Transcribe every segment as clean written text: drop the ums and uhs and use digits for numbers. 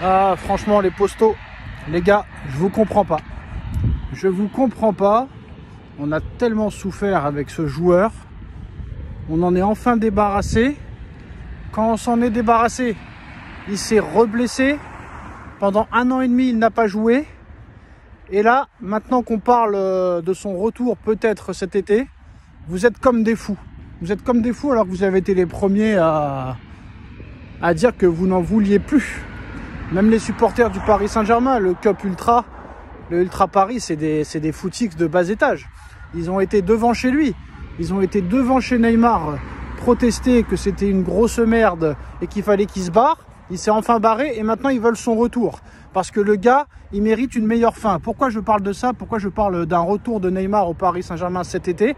Ah, franchement, les postos, les gars, je vous comprends pas. Je vous comprends pas. On a tellement souffert avec ce joueur. On en est enfin débarrassé. Quand on s'en est débarrassé, il s'est reblessé. Pendant 1 an et demi, il n'a pas joué. Et là, maintenant qu'on parle de son retour peut-être cet été, vous êtes comme des fous. Vous êtes comme des fous alors que vous avez été les premiers à dire que vous n'en vouliez plus. Même les supporters du Paris Saint-Germain, le Cup Ultra, le Ultra Paris, c'est des footix de bas étage. Ils ont été devant chez lui. Ils ont été devant chez Neymar, protester que c'était une grosse merde et qu'il fallait qu'il se barre. Il s'est enfin barré et maintenant ils veulent son retour. Parce que le gars, il mérite une meilleure fin. Pourquoi je parle de ça? Pourquoi je parle d'un retour de Neymar au Paris Saint-Germain cet été?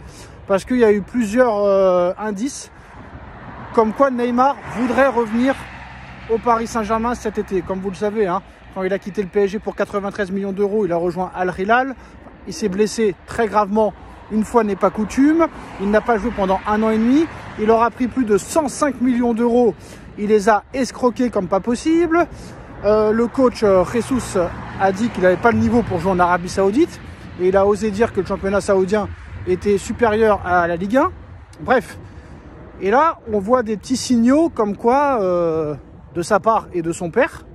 Parce qu'il y a eu plusieurs indices comme quoi Neymar voudrait revenir au Paris Saint-Germain cet été. Comme vous le savez, hein, quand il a quitté le PSG pour 93 millions d'euros, il a rejoint Al Hilal. Il s'est blessé très gravement, une fois n'est pas coutume. Il n'a pas joué pendant 1 an et demi. Il aura pris plus de 105 millions d'euros. Il les a escroqués comme pas possible. Le coach Jesus a dit qu'il n'avait pas le niveau pour jouer en Arabie Saoudite. Et il a osé dire que le championnat saoudien était supérieur à la Ligue 1. Bref. Et là, on voit des petits signaux comme quoi, de sa part et de son père,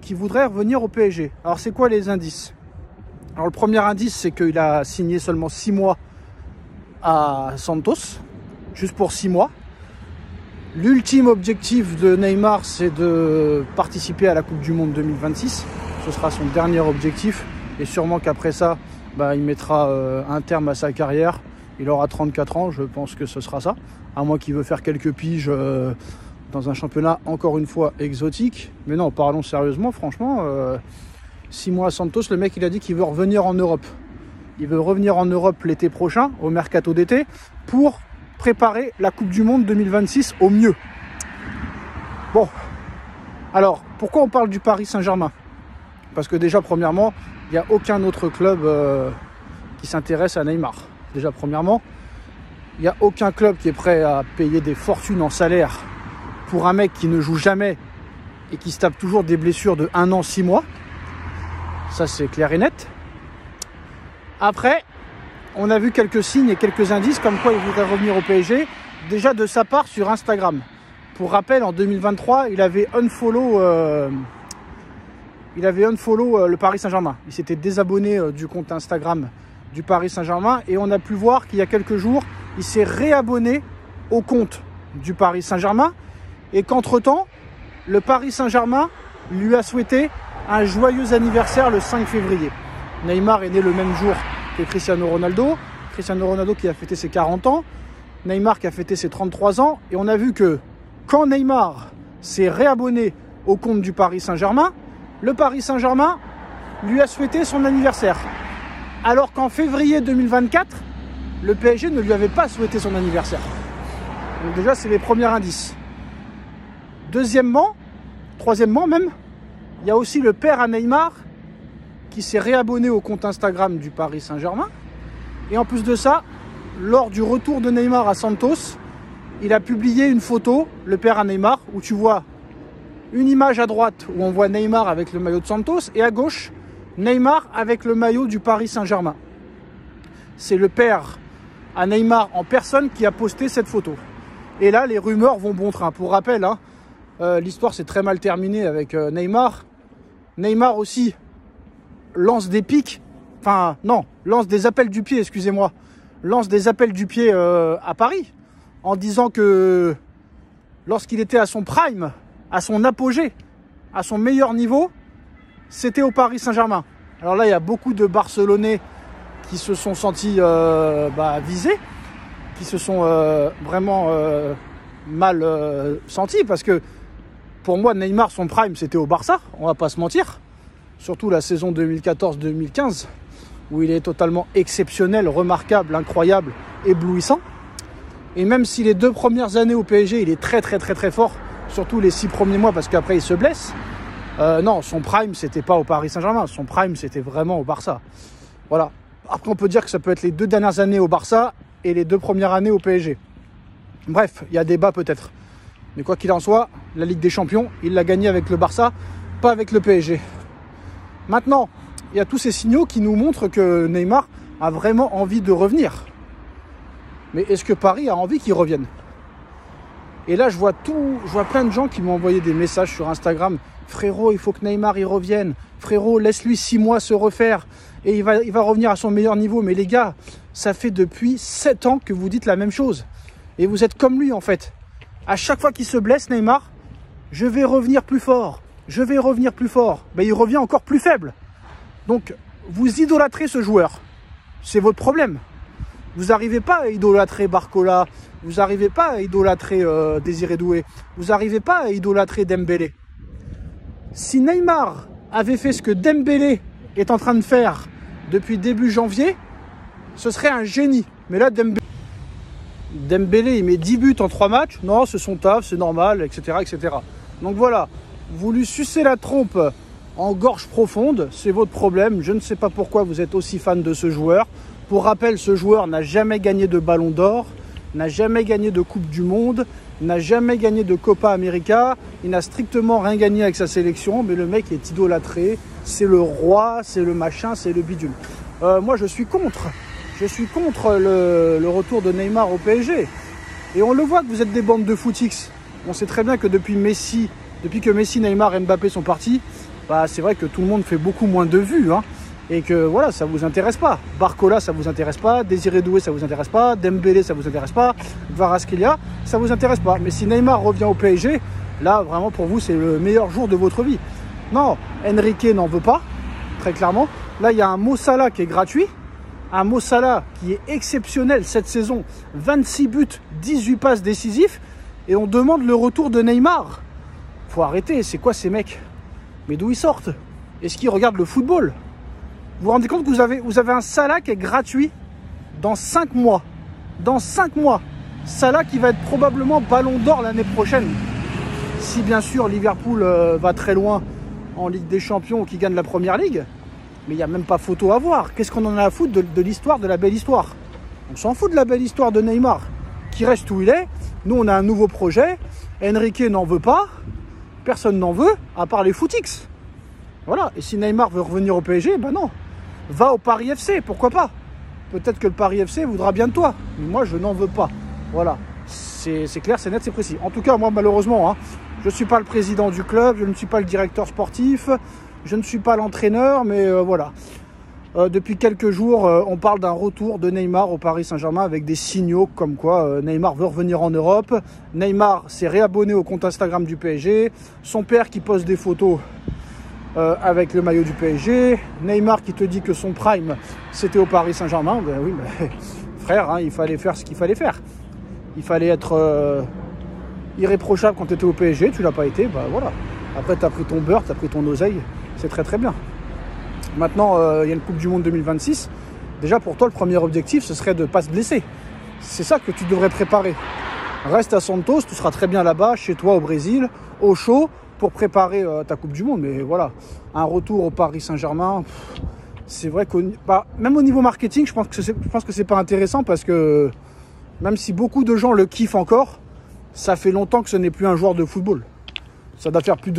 qui voudraient revenir au PSG. Alors, c'est quoi les indices? Alors, le premier indice, c'est qu'il a signé seulement 6 mois à Santos, juste pour 6 mois. L'ultime objectif de Neymar, c'est de participer à la Coupe du Monde 2026. Ce sera son dernier objectif. Et sûrement qu'après ça, il mettra un terme à sa carrière. Il aura 34 ans, je pense que ce sera ça. À moins qu'il veut faire quelques piges dans un championnat, encore une fois, exotique. Mais non, parlons sérieusement, franchement. 6 mois à Santos, le mec, il a dit qu'il veut revenir en Europe. Il veut revenir en Europe l'été prochain, au mercato d'été, pour préparer la Coupe du Monde 2026 au mieux. Bon, alors, pourquoi on parle du Paris Saint-Germain? Parce que déjà, premièrement, il n'y a aucun autre club qui s'intéresse à Neymar. Déjà, premièrement, il n'y a aucun club qui est prêt à payer des fortunes en salaire pour un mec qui ne joue jamais et qui se tape toujours des blessures de 1 an, 6 mois. Ça, c'est clair et net. Après, on a vu quelques signes et quelques indices comme quoi il voudrait revenir au PSG, déjà de sa part sur Instagram. Pour rappel, en 2023, il avait unfollow le Paris Saint-Germain. Il s'était désabonné du compte Instagram du Paris Saint-Germain et on a pu voir qu'il y a quelques jours, il s'est réabonné au compte du Paris Saint-Germain et qu'entre-temps, le Paris Saint-Germain lui a souhaité un joyeux anniversaire le 5 février. Neymar est né le même jour que Cristiano Ronaldo. Cristiano Ronaldo qui a fêté ses 40 ans. Neymar qui a fêté ses 33 ans. Et on a vu que quand Neymar s'est réabonné au compte du Paris Saint-Germain, le Paris Saint-Germain lui a souhaité son anniversaire. Alors qu'en février 2024, le PSG ne lui avait pas souhaité son anniversaire. Donc déjà, c'est les premiers indices. Troisièmement même, il y a aussi le père à Neymar qui s'est réabonné au compte Instagram du Paris Saint-Germain. Et en plus de ça, lors du retour de Neymar à Santos, il a publié une photo, le père à Neymar, où tu vois une image à droite où on voit Neymar avec le maillot de Santos et à gauche, Neymar avec le maillot du Paris Saint-Germain. C'est le père à Neymar en personne qui a posté cette photo. Et là, les rumeurs vont bon train. Pour rappel, hein, l'histoire s'est très mal terminée avec Neymar. Neymar aussi lance des pics, lance des appels du pied, excusez-moi. Lance des appels du pied à Paris en disant que lorsqu'il était à son prime, à son apogée, à son meilleur niveau, c'était au Paris Saint-Germain. Alors là, il y a beaucoup de Barcelonais qui se sont sentis visés, qui se sont vraiment mal sentis, parce que pour moi, Neymar, son prime, c'était au Barça, on va pas se mentir. Surtout la saison 2014-2015, où il est totalement exceptionnel, remarquable, incroyable, éblouissant. Et même si les 2 premières années au PSG, il est très très très très fort, surtout les 6 premiers mois, parce qu'après il se blesse, non, son prime, c'était pas au Paris Saint-Germain, son prime, c'était vraiment au Barça. Voilà. Après, on peut dire que ça peut être les 2 dernières années au Barça et les 2 premières années au PSG. Bref, il y a débat peut-être. Mais quoi qu'il en soit, la Ligue des Champions, il l'a gagné avec le Barça. pas avec le PSG. Maintenant, il y a tous ces signaux qui nous montrent que Neymar a vraiment envie de revenir. Mais est-ce que Paris a envie qu'il revienne? Et là, je vois plein de gens qui m'ont envoyé des messages sur Instagram. Frérot, il faut que Neymar y revienne. Frérot, laisse-lui 6 mois se refaire. Et il va revenir à son meilleur niveau. Mais les gars, ça fait depuis 7 ans que vous dites la même chose. Et vous êtes comme lui, en fait. À chaque fois qu'il se blesse, Neymar, je vais revenir plus fort. Je vais revenir plus fort. Ben, il revient encore plus faible. Donc, vous idolâtrez ce joueur. C'est votre problème. Vous n'arrivez pas à idolâtrer Barcola. Vous n'arrivez pas à idolâtrer Désiré Doué. Vous n'arrivez pas à idolâtrer Dembélé. Si Neymar avait fait ce que Dembélé est en train de faire depuis début janvier, ce serait un génie. Mais là, Dembélé, il met 10 buts en 3 matchs. Non, c'est son taf, c'est normal, etc., etc. Donc voilà, vous lui sucez la trompe en gorge profonde, c'est votre problème. Je ne sais pas pourquoi vous êtes aussi fan de ce joueur. Pour rappel, ce joueur n'a jamais gagné de ballon d'or, n'a jamais gagné de Coupe du Monde, n'a jamais gagné de Copa América. Il n'a strictement rien gagné avec sa sélection, mais le mec est idolâtré. C'est le roi, c'est le machin, c'est le bidule. Moi, je suis contre. Je suis contre le retour de Neymar au PSG. Et on le voit que vous êtes des bandes de footix. On sait très bien que depuis que Messi, Neymar et Mbappé sont partis, bah, c'est vrai que tout le monde fait beaucoup moins de vues. Hein, et que voilà, ça vous intéresse pas. Barcola, ça vous intéresse pas. Désiré Doué, ça vous intéresse pas. Dembélé, ça vous intéresse pas. Kvaratskhelia, ça vous intéresse pas. Mais si Neymar revient au PSG, là, vraiment, pour vous, c'est le meilleur jour de votre vie. Non, Enrique n'en veut pas, très clairement. Là, il y a un Mo Salah qui est gratuit. Un Mo Salah qui est exceptionnel cette saison. 26 buts, 18 passes décisifs. Et on demande le retour de Neymar. Faut arrêter, c'est quoi ces mecs? Mais d'où ils sortent? Est-ce qu'ils regardent le football? Vous vous rendez compte que vous avez un Salah qui est gratuit dans 5 mois. Dans 5 mois. Salah qui va être probablement ballon d'or l'année prochaine. Si bien sûr Liverpool va très loin en Ligue des Champions ou qui gagne la Première Ligue. Mais il n'y a même pas photo à voir. Qu'est-ce qu'on en a à foutre de l'histoire, de la belle histoire? On s'en fout de la belle histoire de Neymar, qui reste où il est. Nous, on a un nouveau projet. Enrique n'en veut pas. Personne n'en veut, à part les footix. Voilà. Et si Neymar veut revenir au PSG, ben non. Va au Paris FC, pourquoi pas? Peut-être que le Paris FC voudra bien de toi. Mais moi, je n'en veux pas. Voilà. C'est clair, c'est net, c'est précis. En tout cas, moi, malheureusement, hein, je ne suis pas le président du club, je ne suis pas le directeur sportif, je ne suis pas l'entraîneur, mais voilà. Depuis quelques jours, on parle d'un retour de Neymar au Paris Saint-Germain avec des signaux comme quoi Neymar veut revenir en Europe. Neymar s'est réabonné au compte Instagram du PSG. Son père qui poste des photos avec le maillot du PSG. Neymar qui te dit que son prime, c'était au Paris Saint-Germain. Ben oui, mais frère, hein, il fallait faire ce qu'il fallait faire. Il fallait être irréprochable quand tu étais au PSG. Tu l'as pas été, ben voilà. Après, tu as pris ton beurre, tu as pris ton oseille. C'est très très bien. Maintenant, il y a une Coupe du Monde 2026. Déjà, pour toi, le premier objectif, ce serait de ne pas se blesser. C'est ça que tu devrais préparer. Reste à Santos, tu seras très bien là-bas, chez toi au Brésil, au chaud, pour préparer ta Coupe du Monde. Mais voilà, un retour au Paris Saint-Germain, c'est vrai que même au niveau marketing, je pense que c'est pas intéressant parce que même si beaucoup de gens le kiffent encore, ça fait longtemps que ce n'est plus un joueur de football. Ça doit faire plus de